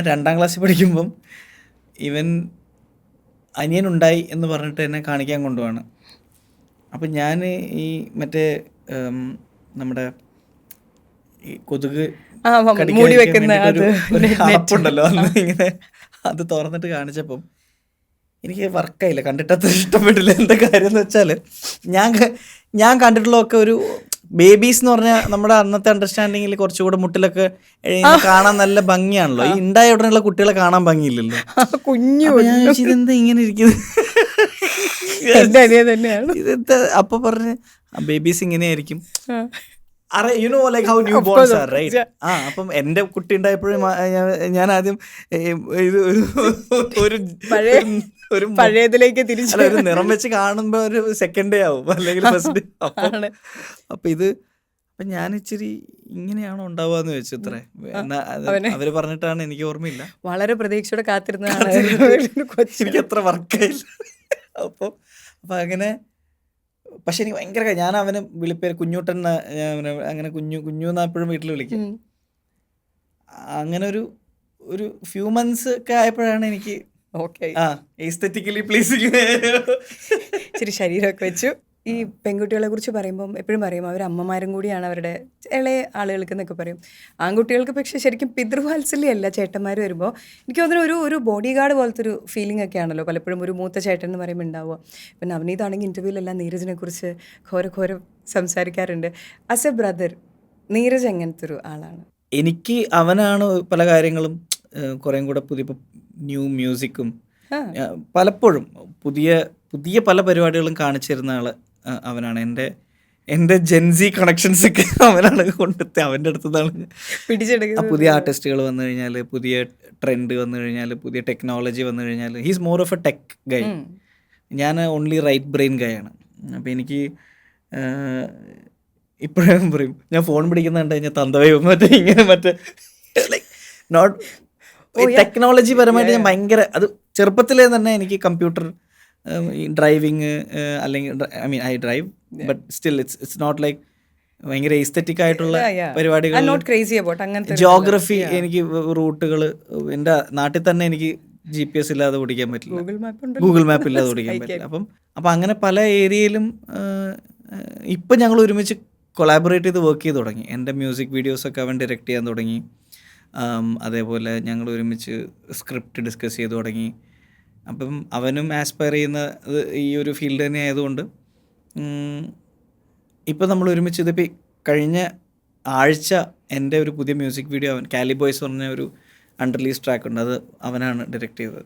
ഞാൻ 2ാം ക്ലാസ്സിൽ പഠിക്കുമ്പം ഇവൻ അനിയനുണ്ടായി എന്ന് പറഞ്ഞിട്ട് എന്നെ കാണിക്കാൻ കൊണ്ടുപോവാണ്. അപ്പം ഞാൻ ഈ മറ്റേ നമ്മുടെ ഈ കൊതുക് മൂടി കടിക്കാതിരിക്കാൻ വെക്കുന്ന വേണ്ടിയിട്ട് അത് ഒരു net. അടപ്പുണ്ടല്ലോ, അന്ന് ഇങ്ങനെ അത് തുറന്നിട്ട് കാണിച്ചപ്പം എനിക്ക് വർക്കായില്ല, കണ്ടിട്ടത്ര ഇഷ്ടപ്പെട്ടില്ല. എന്താ കാര്യം എന്ന് വെച്ചാൽ ഞാൻ കണ്ടിട്ടുള്ളതൊക്കെ ഒരു ബേബീസ് എന്ന് പറഞ്ഞാൽ നമ്മുടെ അന്നത്തെ അണ്ടർസ്റ്റാൻഡിങ്ങിൽ കുറച്ചുകൂടെ മുട്ടിലൊക്കെ കാണാൻ നല്ല ഭംഗിയാണല്ലോ. ഈ ഉണ്ടായ ഉടനെയുള്ള കുട്ടികളെ കാണാൻ ഭംഗിയില്ലല്ലോ. കുഞ്ഞു അപ്പൊ ഞാൻ ചോദിച്ചു, ഇതെന്താ ഇങ്ങനെ ഇരിക്കുന്നത്, എന്റെ അനിയ തന്നെയാണ്. ഇതെന്താ? അപ്പൊ പറഞ്ഞ് ബേബീസ് ഇങ്ങനെയായിരിക്കും. ആ. You know like how new Of bones course, are, of course, right? yeah. അപ്പം എൻ്റെ കുട്ടി ഉണ്ടായപ്പോഴും ഞാൻ ആദ്യം ഇത് ഒരു പഴയ ഒരു പഴയതിലേക്ക് തിരിച്ചു അല്ല, ഒരു നിറം വെച്ച് കാണുമ്പോ ഒരു സെക്കൻഡ് ഡേ ആവും, അല്ലെങ്കിൽ ഫസ്റ്റ് ഡേ. ആണ്. അപ്പൊ ഇത് അപ്പൊ ഞാൻ ഇച്ചിരി ഇങ്ങനെയാണോ ഉണ്ടാവുകയെന്ന് ചോദിച്ചു. ഇത്ര അവനെ അവര് പറഞ്ഞിട്ടാണ്, എനിക്ക് ഓർമ്മയില്ല. വളരെ പ്രതീക്ഷയോടെ കാത്തിരുന്നതാണ് കൊച്ചു. എനിക്ക് അത്ര വർക്കായില്ല. അപ്പൊ അങ്ങനെ. പക്ഷെ എനിക്ക് ഭയങ്കര, ഞാൻ അവന് വിളിപ്പേര് കുഞ്ഞൂട്ടൻ അങ്ങനെ കുഞ്ഞു എന്നാ എപ്പോഴും വീട്ടിൽ വിളിക്കും. ഉം. അങ്ങനെ ഒരു ഫ്യൂ മന്ത്സ് ഒക്കെ ആയപ്പോഴാണ് എനിക്ക് ഓക്കെ, എസ്തെറ്റിക്കലി പ്ലീസിങ്. ഇച്ചിരി ശരീരമൊക്കെ വെച്ചു. ഈ പെൺകുട്ടികളെ കുറിച്ച് പറയുമ്പം എപ്പോഴും പറയും അവർ അമ്മമാരും കൂടിയാണ് അവരുടെ ഇളയ ആളുകൾക്ക് എന്നൊക്കെ പറയും. ആൺകുട്ടികൾക്ക് പക്ഷേ ശരിക്കും പിതൃവാത്സല്യമല്ല ചേട്ടന്മാർ വരുമ്പോൾ. എനിക്ക് തോന്നുന്നു ഒരു ബോഡി ഗാർഡ് പോലത്തെ ഒരു ഫീലിംഗ് ഒക്കെ ആണല്ലോ പലപ്പോഴും ഒരു മൂത്ത ചേട്ടൻ എന്ന് പറയുമ്പോൾ ഉണ്ടാവുക. ഇപ്പം നവനീതാണെങ്കിൽ ഇൻ്റർവ്യൂവിലെല്ലാം നീരജിനെ കുറിച്ച് ഘോര സംസാരിക്കാറുണ്ട്. ആസ് എ ബ്രദർ നീരജ് എങ്ങനത്തെ ഒരു ആളാണ്? എനിക്ക് അവനാണ് പല കാര്യങ്ങളും കുറേം കൂടെ പുതിയ ന്യൂ മ്യൂസിക്കും പലപ്പോഴും പുതിയ പല പരിപാടികളും കാണിച്ചു തരുന്ന ആള് അവനാണ്. എൻ്റെ ജെൻസി കണക്ഷൻസ് ഒക്കെ അവനാണ് കൊണ്ടെത്തി. അവൻ്റെ അടുത്ത് നിന്നാണ് പിടിച്ചെടുക്കുന്നത്. പുതിയ ആർട്ടിസ്റ്റുകൾ വന്നു കഴിഞ്ഞാൽ, പുതിയ ട്രെൻഡ് വന്നു കഴിഞ്ഞാൽ, പുതിയ ടെക്നോളജി വന്നു കഴിഞ്ഞാൽ, he's more of a tech guy. ഞാൻ ഓൺലി റൈറ്റ് ബ്രെയിൻ ഗൈ ആണ്. അപ്പം എനിക്ക് ഇപ്പോഴും പറയും, ഞാൻ ഫോൺ പിടിക്കുന്ന കണ്ടു കഴിഞ്ഞാൽ തന്തവയും മറ്റേ ലൈക്ക് നോട്ട് ടെക്നോളജി പരമായിട്ട് ഞാൻ ഭയങ്കര, അത് ചെറുപ്പത്തിലേ തന്നെ എനിക്ക് കമ്പ്യൂട്ടർ, ഡ്രൈവിങ്, അല്ലെങ്കിൽ I drive, but still it's not like ഭയങ്കര എസ്തെറ്റിക് ആയിട്ടുള്ള പരിപാടികൾ. ജോഗ്രഫി, എനിക്ക് റൂട്ടുകൾ, എൻ്റെ നാട്ടിൽ തന്നെ എനിക്ക് GPS ഇല്ലാതെ ഓടിക്കാൻ പറ്റില്ല, ഗൂഗിൾ മാപ്പ് ഇല്ലാതെ ഓടിക്കാൻ പറ്റില്ല. അപ്പം അങ്ങനെ പല ഏരിയയിലും ഇപ്പം ഞങ്ങൾ ഒരുമിച്ച് കൊളാബറേറ്റ് ചെയ്ത് വർക്ക് ചെയ്ത് തുടങ്ങി. എൻ്റെ മ്യൂസിക് വീഡിയോസൊക്കെ അവൻ ഡയറക്റ്റ് ചെയ്യാൻ തുടങ്ങി. അതേപോലെ ഞങ്ങൾ ഒരുമിച്ച് സ്ക്രിപ്റ്റ് ഡിസ്കസ് ചെയ്ത് തുടങ്ങി. അപ്പം അവനും ആസ്പയർ ചെയ്യുന്നത് ഈ ഒരു ഫീൽഡ് തന്നെ ആയതുകൊണ്ട് ഇപ്പം നമ്മൾ ഒരുമിച്ച്, ഇതിപ്പോൾ കഴിഞ്ഞ ആഴ്ച എൻ്റെ ഒരു പുതിയ മ്യൂസിക് വീഡിയോ അവൻ, കാലി ബോയ്സ് പറഞ്ഞ ഒരു അൺറിലീസ് ട്രാക്ക് ഉണ്ട്, അത് അവനാണ് ഡയറക്റ്റ് ചെയ്തത്.